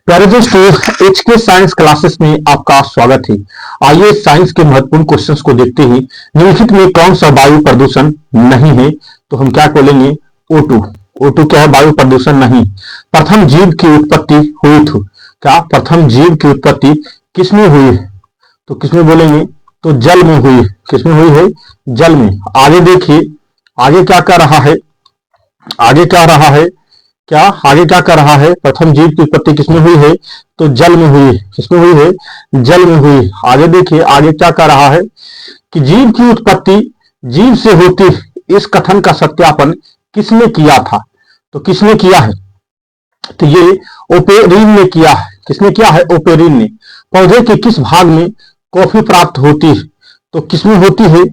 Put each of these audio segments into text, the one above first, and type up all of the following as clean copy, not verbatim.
प्यारे दोस्तों, HK science classes में आपका स्वागत है। आइए साइंस के महत्वपूर्ण क्वेश्चंस को देखते हैं। निम्नलिखित में कौन सा वायु प्रदूषण नहीं है? तो हम क्या बोलेंगे? O2। O2 क्या है? वायु प्रदूषण नहीं। प्रथम जीव की उत्पत्ति हुई थी। क्या प्रथम जीव की उत्पत्ति किसमें हुई? तो किसमें बोलेंगे? तो जल में हुई। किसमें हुई है? जल में। आगे देखिए, आगे क्या कर रहा है? आगे क्या रहा है? क्या आगे क्या कर रहा है? प्रथम जीव की उत्पत्ति किसमें हुई है? तो जल में हुई। किसमें हुई है? जल में हुई। आगे देखिए, आगे क्या कर रहा है कि जीव की उत्पत्ति जीव से होती, इस कथन का सत्यापन किसने किया था? तो किसने किया है? तो ये ओपेरिन ने किया है। किसने किया है? ओपेरिन ने। पौधे के किस भाग में कॉफी प्राप्त होती है? तो किसमें होती है?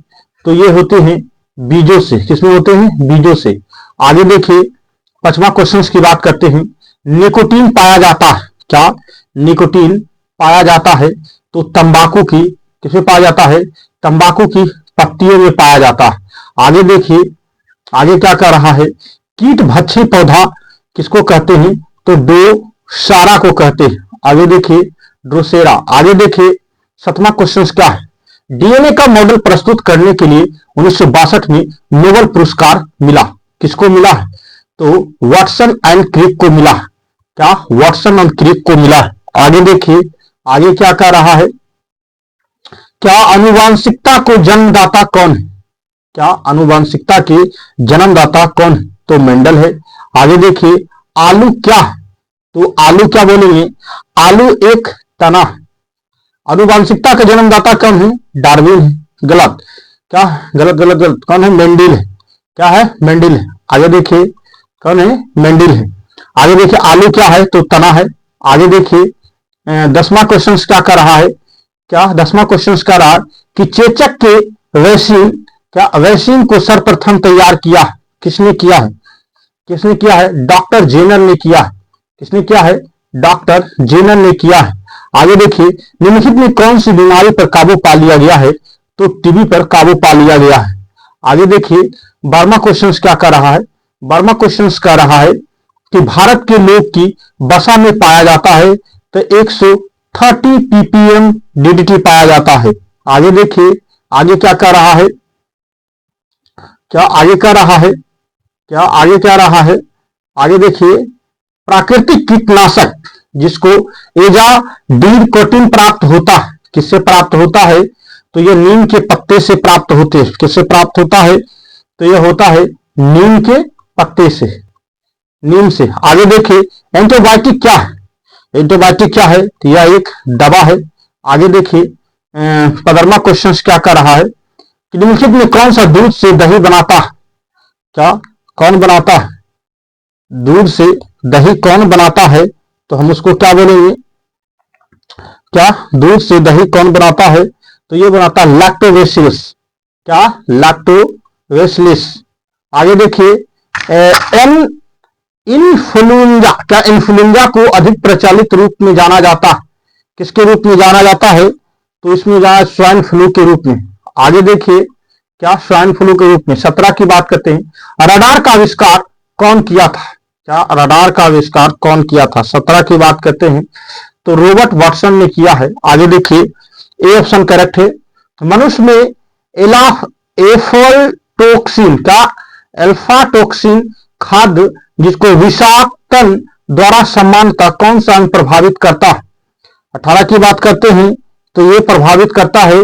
तो ये होते हैं बीजों से। किसमें होते हैं? बीजों से। आगे देखिए, पांचवा क्वेश्चन की बात करते हैं। निकोटीन पाया जाता है। क्या निकोटीन पाया जाता है? तो तंबाकू की, किसमें पाया जाता है? तंबाकू की पत्तियों में पाया जाता है। आगे देखिए, आगे क्या कर रहा है? कीट भक्षी पौधा किसको कहते हैं? तो ड्रोसेरा को कहते हैं। आगे देखिए, ड्रोसेरा। आगे देखिए, सातवां क्वेश्चन क्या है? डीएनए का मॉडल प्रस्तुत करने के लिए 1962 में नोबेल पुरस्कार मिला। किसको मिला है? तो वाटसन एंड क्रिक को मिला। क्या? वाटसन एंड क्रिक को मिला। आगे देखिए, आगे क्या कर रहा है? क्या आनुवांशिकता को जन्मदाता कौन है? क्या आनुवांशिकता के जन्मदाता कौन है? तो मेंडल है। आगे देखिए, आलू क्या है? तो आलू क्या बोलेंगे? आलू एक तना है। आनुवांशिकता का जन्मदाता कौन है? डार्विन है। गलत। क्या? गलत गलत गलत। कौन है? मेंडल है। क्या है? मेंडल है। आगे देखिए, कौन है? मेंडल है। आगे देखिए, आलू क्या है? तो तना है। आगे देखिए, 10वां क्वेश्चन क्या कर रहा है? क्या 10वां क्वेश्चन कर रहा है कि चेचक के वैक्सीन, क्या वैक्सीन को सर्वप्रथम तैयार किया? किसने किया है? किसने किया है? डॉक्टर जेनर ने किया है। किसने किया है? डॉक्टर जेनर ने किया है। आगे देखिए, निम्नलिखित में कौन सी बीमारी पर काबू पा लिया गया है? तो टीबी पर काबू पा लिया गया है। आगे देखिए, 12वां क्वेश्चन क्या कर रहा है? 12वां क्वेश्चन कह रहा है कि भारत के लोग की वसा में पाया जाता है तो 130 ppm DDT पाया जाता है। आगे देखिए, आगे क्या कर रहा है? क्या आगे कर रहा है? क्या आगे क्या रहा है? आगे देखिए, प्राकृतिक कीटनाशक जिसको एजाडीन प्राप्त होता है, किससे प्राप्त होता है? तो यह नीम के पत्ते से प्राप्त होते हैं। किससे प्राप्त होता है? तो यह होता है नीम के पत्ते से, नीम से। आगे देखिए, एंटीबायोटिक क्या है? एंटीबायोटिक क्या है? तो यह एक दवा है। आगे देखिए, 15वां क्वेश्चन क्या कर रहा है कि निम्नलिखित में कौन सा दूध से दही बनाता है? क्या? कौन बनाता है? दूध से दही कौन बनाता है? तो हम उसको क्या बोलेंगे? क्या? दूध से दही कौन बनाता है? तो ये बनाता है लैक्टोबैसिलस। क्या? लैक्टोबैसिलस। आगे देखिए, इन्फ्लुएंजा, क्या इन्फ्लुएंजा को अधिक प्रचलित रूप में जाना जाता है? किसके रूप में जाना जाता है? तो इसमें जाना स्वाइन फ्लू के रूप में। आगे देखिए, क्या? स्वाइन फ्लू के रूप में। 17 की बात करते हैं। रडार का आविष्कार कौन किया था? क्या? रडार का आविष्कार कौन किया था? 17 की बात करते हैं तो रॉबर्ट वाटसन ने किया है। आगे देखिए, ए ऑप्शन करेक्ट है। मनुष्य में एफोल्टोक्सिन, क्या अल्फा टॉक्सिन खाद्य जिसको विषाक्तन द्वारा सामान्यतः कौन सा अंग प्रभावित करता है? 18 की बात करते हैं तो ये प्रभावित करता है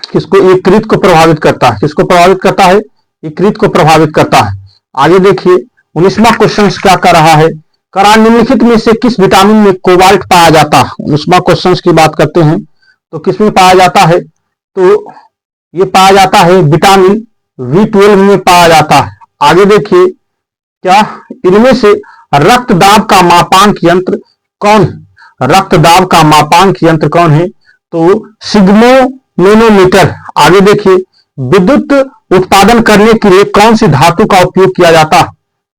किसको? यकृत को प्रभावित करता है। किसको प्रभावित करता है? यकृत को प्रभावित करता है। आगे देखिए, 19वां क्वेश्चन क्या कर रहा है? करा निम्नलिखित में से किस विटामिन में कोबाल्ट पाया जाता है? 19वां क्वेश्चन की बात करते हैं तो किसमें पाया जाता है? तो ये पाया जाता है विटामिन B12 में पाया जाता है। आगे देखिए, क्या इनमें से रक्तदाब का मापांक यंत्र कौन है? रक्तदाब का मापांक यंत्र कौन है? तो सिग्मोनोमीटर। आगे देखिए, विद्युत उत्पादन करने के लिए कौन सी धातु का उपयोग किया जाता है?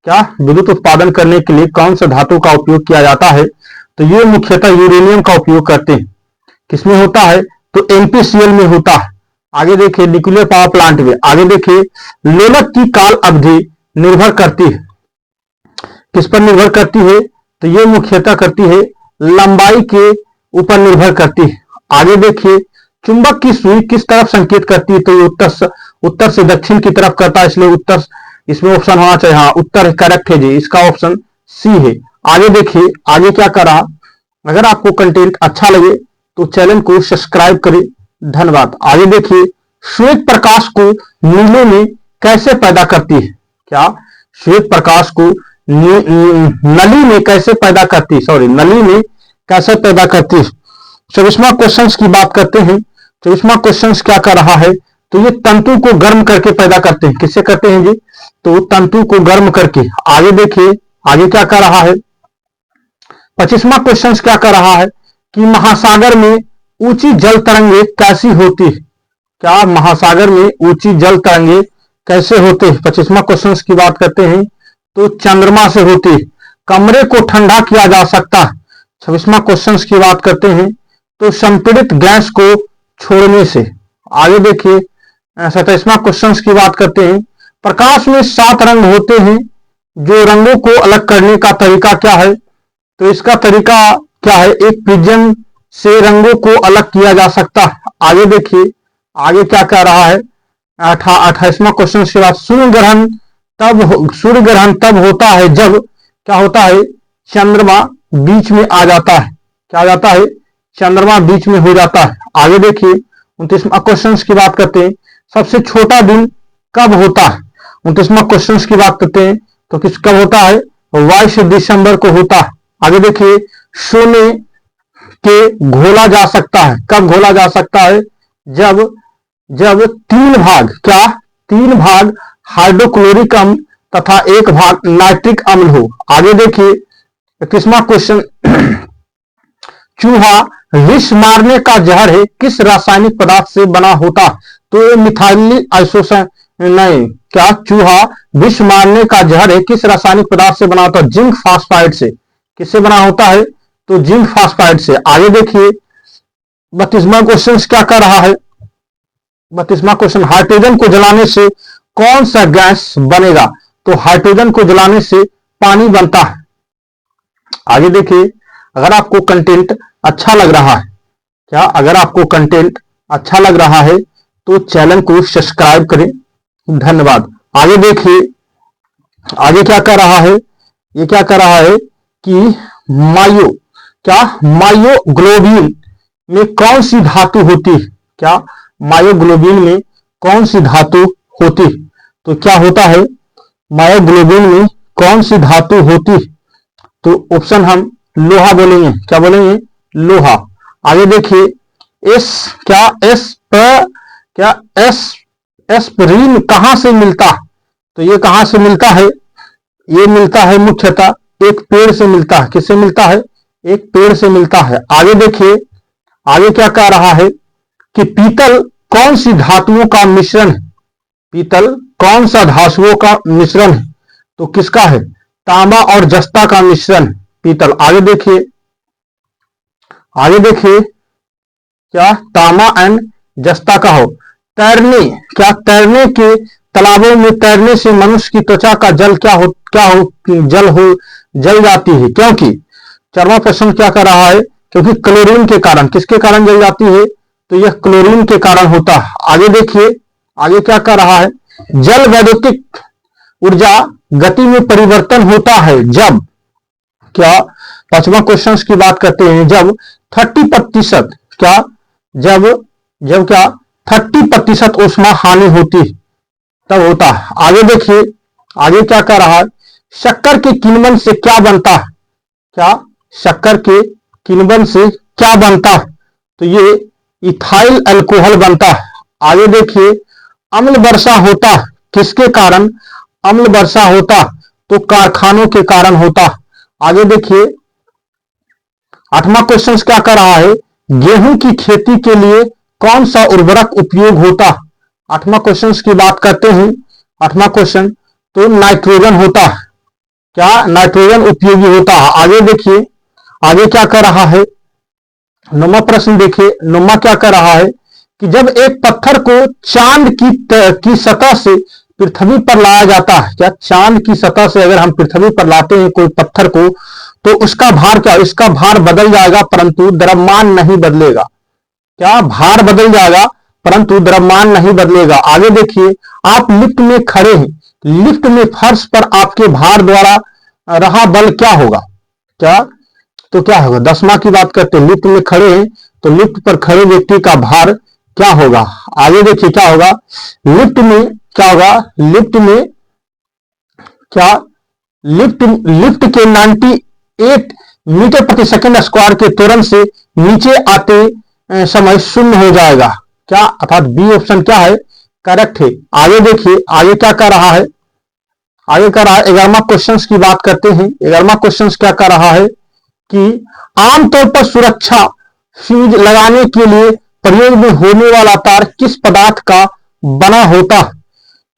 क्या? विद्युत उत्पादन करने के लिए कौन सा धातु का उपयोग किया जाता है? तो ये मुख्यतः यूरेनियम का उपयोग करते हैं। किसमें होता है? तो NPCL में होता है। आगे देखिए, न्यूक्लियर पावर प्लांट में। आगे देखिए, लोलक की काल अवधि निर्भर करती है, किस पर निर्भर करती है? तो ये मुख्यतः करती है लंबाई के ऊपर निर्भर करती है। आगे देखिए, चुंबक की सुई किस तरफ संकेत करती है? तो ये उत्तर से दक्षिण की तरफ करता है, इसलिए उत्तर इसमें ऑप्शन होना चाहिए। हाँ, उत्तर करेक्ट है जी, इसका ऑप्शन सी है। आगे देखिए, आगे क्या कर रहा। अगर आपको कंटेंट अच्छा लगे तो चैनल को सब्सक्राइब करें। धन्यवाद। आगे देखिए, श्वेत प्रकाश को नीले में कैसे पैदा करती है? क्या श्वेत प्रकाश को नली में कैसे पैदा करती है? सॉरी, नली में कैसे पैदा करती है? 24वां क्वेश्चन की बात करते हैं। 24वां क्वेश्चन क्या कर रहा है? तो ये तंतु को गर्म करके पैदा करते हैं। किससे करते हैं जी? तो तंतु को गर्म करके। आगे देखिए, आगे क्या कर रहा है? 25वां क्वेश्चन क्या कर रहा है कि महासागर में ऊंची जल तरंगे कैसी होती है? क्या महासागर में ऊंची जल तरंगे कैसे होते हैं? 25वां क्वेश्चन की बात करते हैं तो चंद्रमा से होती है। कमरे को ठंडा किया जा सकता है। 26वां क्वेश्चन की बात करते हैं तो संपीड़ित गैस को छोड़ने से। आगे देखिए, 27वां क्वेश्चन की बात करते हैं, प्रकाश में 7 रंग होते हैं, जो रंगों को अलग करने का तरीका क्या है? तो इसका तरीका क्या है? एक प्रिज्म से रंगों को अलग किया जा सकता है। आगे देखिए, आगे क्या कह रहा है? 28वां क्वेश्चन के बाद, सूर्य ग्रहण तब होता है जब क्या होता है? चंद्रमा बीच में आ जाता है। क्या आ जाता है? चंद्रमा बीच में हो जाता है। आगे देखिए, 29वां क्वेश्चन की बात करते हैं, सबसे छोटा दिन कब होता है? 29वां क्वेश्चन की बात करते हैं तो कब होता है? 22 दिसंबर को होता है। आगे देखिए, सोने के घोला जा सकता है। कब घोला जा सकता है? जब 3 भाग, क्या 3 भाग हाइड्रोक्लोरिक अम्ल तथा 1 भाग नाइट्रिक अम्ल हो। आगे देखिए, 21वां क्वेश्चन, चूहा विष मारने का जहर है, किस रासायनिक पदार्थ से बना होता? तो ये मिथाइल आइसोसाइन नहीं, क्या चूहा विष मारने का जहर है किस रासायनिक पदार्थ से बना होता है? जिंक फास्फाइड से। किससे बना होता है? तो जिंक फास्फाइड से। आगे देखिए, 32वां क्वेश्चन क्या कर रहा है? 32वां क्वेश्चन, हाइड्रोजन को जलाने से कौन सा गैस बनेगा? तो हाइड्रोजन को जलाने से पानी बनता है। आगे देखिए, अगर आपको कंटेंट अच्छा लग रहा है, क्या अगर आपको कंटेंट अच्छा लग रहा है तो चैनल को सब्सक्राइब करें। धन्यवाद। आगे देखिए, आगे क्या कर रहा है? ये क्या कर रहा है कि मायोग्लोबिन में कौन सी धातु होती है? क्या मायोग्लोबिन में कौन सी धातु होती है? तो क्या होता है? मायोग्लोबिन में कौन सी धातु होती है? तो ऑप्शन हम लोहा बोलेंगे। क्या बोलेंगे? लोहा। आगे देखिए, एस्पिरिन कहां से मिलता है? तो ये कहां से मिलता है? ये मिलता है मुख्यतः एक पेड़ से मिलता है। किससे मिलता है? एक पेड़ से मिलता है। आगे देखिए, आगे क्या कह रहा है कि पीतल कौन सी धातुओं का मिश्रण है? पीतल कौन सा धातुओं का मिश्रण है? तो किसका है? तांबा और जस्ता का मिश्रण पीतल। आगे देखिए, आगे देखिए, क्या तांबा एंड जस्ता का हो। तैरने के तालाबों में तैरने से मनुष्य की त्वचा का जल जल जाती है, क्योंकि 4वां प्रश्न क्या कर रहा है? क्योंकि क्लोरीन के कारण। किसके कारण जल जाती है? तो यह क्लोरीन के कारण होता है। आगे देखिए, आगे क्या कर रहा है? जल वैद्युतिक ऊर्जा गति में परिवर्तन होता है जब, क्या 5वां क्वेश्चन की बात करते हैं, जब 30% क्या जब क्या 30% ऊष्मा हानि होती है तब होता है। आगे देखिए, आगे क्या कर रहा है? शक्कर के किण्वन से क्या बनता है? क्या शक्कर के किण्वन से क्या बनता है? तो ये इथाइल अल्कोहल बनता है। आगे देखिए, अम्ल वर्षा होता है किसके कारण? अम्ल वर्षा होता तो कारखानों के कारण होता। आगे देखिए, 8वां क्वेश्चन क्या कर रहा है? गेहूं की खेती के लिए कौन सा उर्वरक उपयोग होता? 8वां क्वेश्चन की बात करते हैं। 8वां क्वेश्चन, तो नाइट्रोजन होता। क्या नाइट्रोजन उपयोगी होता है? आगे देखिए, आगे क्या कर रहा है? 9वां प्रश्न देखिए, 9वां क्या कर रहा है कि जब एक पत्थर को चांद की सतह से पृथ्वी पर लाया जाता है, क्या चांद की सतह से अगर हम पृथ्वी पर लाते हैं कोई पत्थर को, तो उसका भार क्या, इसका भार बदल जाएगा परंतु द्रव्यमान नहीं बदलेगा। क्या, भार बदल जाएगा परंतु द्रव्यमान नहीं बदलेगा। आगे देखिए, आप लिफ्ट में खड़े हैं, लिफ्ट में फर्श पर आपके भार द्वारा रहा बल क्या होगा। क्या, तो क्या होगा, 10वां की बात करते हैं, लिफ्ट में खड़े हैं तो लिफ्ट पर खड़े व्यक्ति का भार क्या होगा। आगे देखिए क्या होगा, लिफ्ट में क्या होगा, लिफ्ट में क्या, लिफ्ट लिफ्ट के 98 मीटर प्रति सेकंड स्क्वायर के त्वरण से नीचे आते समय शून्य हो जाएगा। क्या, अर्थात बी ऑप्शन क्या है, करेक्ट है। आगे देखिए, आगे क्या कर रहा है, आगे कर रहा है 11वां क्वेश्चन की बात करते हैं। 11वां क्वेश्चन क्या कर रहा है कि आमतौर पर सुरक्षा फ्यूज लगाने के लिए प्रयोग में होने वाला तार किस पदार्थ का बना होता है।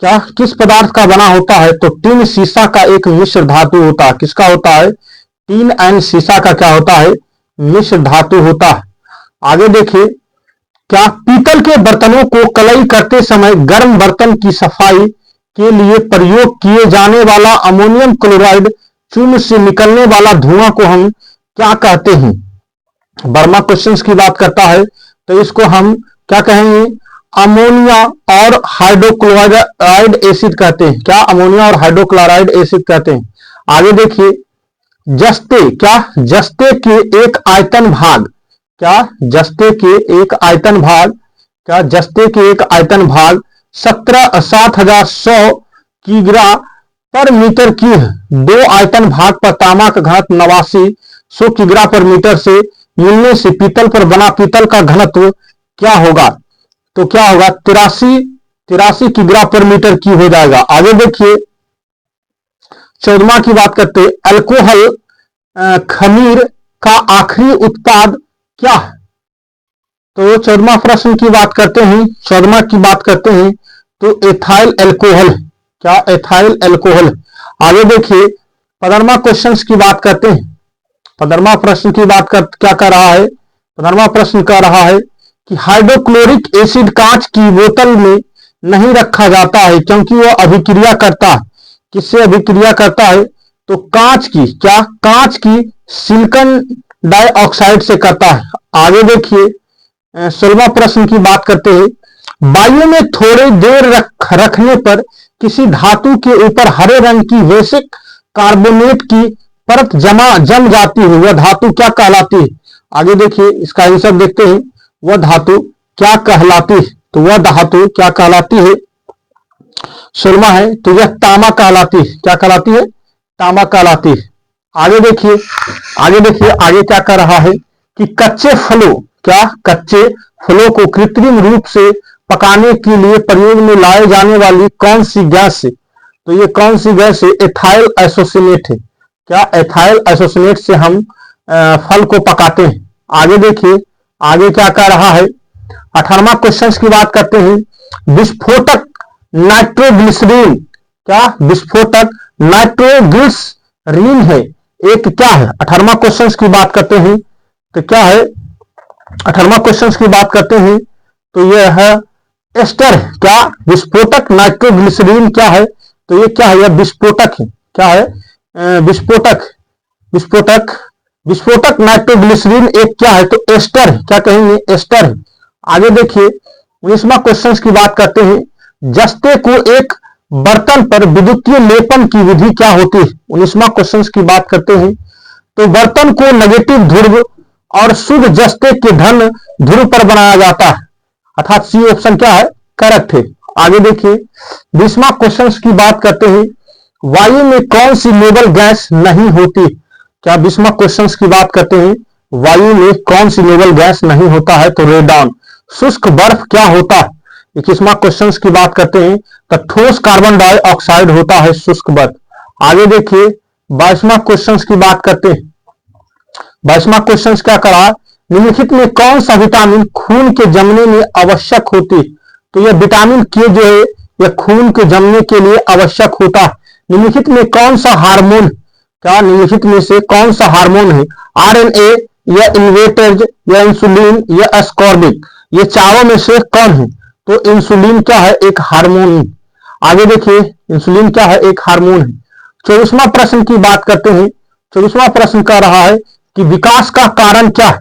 क्या, किस पदार्थ का बना होता है, तो टिन सीसा का एक मिश्र धातु होता है। किसका होता है, टिन एंड सीसा का क्या होता है, मिश्र धातु होता है। आगे देखिए, क्या पीतल के बर्तनों को कलई करते समय गर्म बर्तन की सफाई के लिए प्रयोग किए जाने वाला अमोनियम क्लोराइड चूर्ण से निकलने वाला धुआं को हम क्या कहते हैं। वर्मा क्वेश्चन की बात करता है तो इसको हम क्या कहेंगे, अमोनिया और हाइड्रोक्लोराइड एसिड कहते हैं। क्या, अमोनिया और हाइड्रोक्लोराइड एसिड कहते हैं। आगे देखिए, जस्ते, क्या, जस्ते के एक आयतन भाग, क्या, जस्ते के एक आयतन भाग, क्या, जस्ते के एक आयतन भाग 7100 किग्रा पर मीटर की दो आयतन भाग पर तांबा का घनत्व 8900 किग्रा पर मीटर से मिलने से पीतल पर बना पीतल का घनत्व क्या होगा, तो क्या होगा, 83 किग्रा पर मीटर की हो जाएगा। आगे देखिए, 14वां की बात करते हैं, अल्कोहल खमीर का आखिरी उत्पाद क्या है। तो 14वां प्रश्न की बात करते हैं, 14वां की बात करते हैं तो एथाइल अल्कोहल। क्या, एथाइल अल्कोहल। आगे देखिए, 15वां क्वेश्चन की बात करते हैं। 15वां प्रश्न की बात कर क्या कर रहा है, 15वां प्रश्न कर रहा है कि हाइड्रोक्लोरिक एसिड कांच की बोतल में नहीं रखा जाता है क्योंकि वह अभिक्रिया करता है। किससे अभिक्रिया करता है, तो कांच की, क्या, कांच की सिलिकॉन डाइऑक्साइड से करता है। आगे देखिए, 16वां प्रश्न की बात करते हैं, वायु में थोड़ी देर रखने पर किसी धातु के ऊपर हरे रंग की वैश्विक कार्बोनेट की परत जम जाती है, वह धातु क्या कहलाती है। आगे देखिए, इसका आंसर देखते हैं, वह धातु क्या कहलाती है, तो वह धातु क्या कहलाती है, 16वां है तो यह तांबा कहलाती है। क्या कहलाती है, तांबा कहलाती है। आगे देखिए, आगे देखिए, आगे क्या कर रहा है कि कच्चे फलों, क्या, कच्चे फलों को कृत्रिम रूप से पकाने के लिए प्रयोग में लाए जाने वाली कौन सी गैस से, तो ये कौन सी गैस है, एथाइल एसोसिनेट है। क्या, एथाइल एसोसिनेट से हम फल को पकाते हैं। आगे देखिए, आगे क्या कर रहा है, 18वां क्वेश्चन की बात करते हैं, विस्फोटक नाइट्रोग्लिसरीन, क्या, विस्फोटक नाइट्रोग्लिसरीन है एक क्या है। 18वां क्वेश्चन की बात करते हैं तो क्या है, 18वां क्वेश्चन की बात करते हैं तो यह है एस्टर है। क्या, विस्फोटक नाइट्रोग्लिसरीन क्या है, तो ये क्या है, यह विस्फोटक है। क्या है, विस्फोटक, विस्फोटक, विस्फोटक नाइट्रोग्लिसरीन एक क्या है, तो एस्टर है। क्या कहेंगे, एस्टर है। आगे देखिए, 19वां क्वेश्चन की बात करते हैं, जस्ते को एक बर्तन पर विद्युतीय लेपन की विधि क्या होती है। 19वां क्वेश्चन की बात करते हैं तो बर्तन को नेगेटिव ध्रुव और शुद्ध जस्ते के धन ध्रुव पर बनाया जाता है, अर्थात सी ऑप्शन क्या है, करेक्ट है। आगे देखिए, 20वां क्वेश्चन की बात करते हैं, वायु में कौन सी नोबल गैस नहीं होती। क्या, 20वां क्वेश्चन की बात करते हैं, वायु में कौन सी नोबल गैस नहीं होता है, तो रेडॉन। शुष्क बर्फ क्या होता है। 21वां क्वेश्चन की बात करते हैं तो ठोस कार्बन डाइऑक्साइड होता है शुष्क बर्फ। आगे देखिए, 22वां क्वेश्चन की बात करते हैं, 22वां क्वेश्चन क्या करा, निम्नलिखित में कौन सा विटामिन खून के जमने में आवश्यक होती है, तो यह विटामिन के जो है यह खून के जमने के लिए आवश्यक होता है। निम्नलिखित में कौन सा हार्मोन, क्या, निम्नलिखित में से कौन सा हार्मोन है, आरएनए या इन्वेटर्ज या इंसुलिन या एस्कॉर्बिक, ये चारों में से कौन है, तो इंसुलिन क्या है, एक हार्मोन। आगे देखिए, इंसुलिन क्या है, एक हार्मोन है। 24वां प्रश्न की बात करते हैं, 24वां प्रश्न कह रहा है कि विकास का कारण क्या है?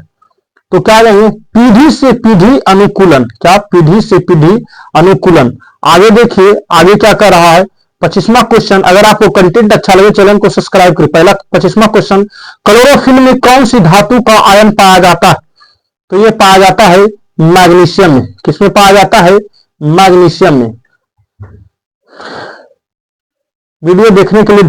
तो क्या लेंगे? पीढ़ी से पीढ़ी अनुकूलन। क्या? पीढ़ी से पीढ़ी अनुकूलन। आगे देखिए, आगे क्या कर रहा है? 25वां क्वेश्चन। अगर आपको कंटेंट अच्छा लगे चैनल को सब्सक्राइब करें। पहला 25वां क्वेश्चन, क्लोरोफिल में कौन सी धातु का आयन पाया जाता है? तो यह पाया जाता है मैग्नीशियम में। किसमें पाया जाता है? मैग्नीशियम में। वीडियो देखने के लिए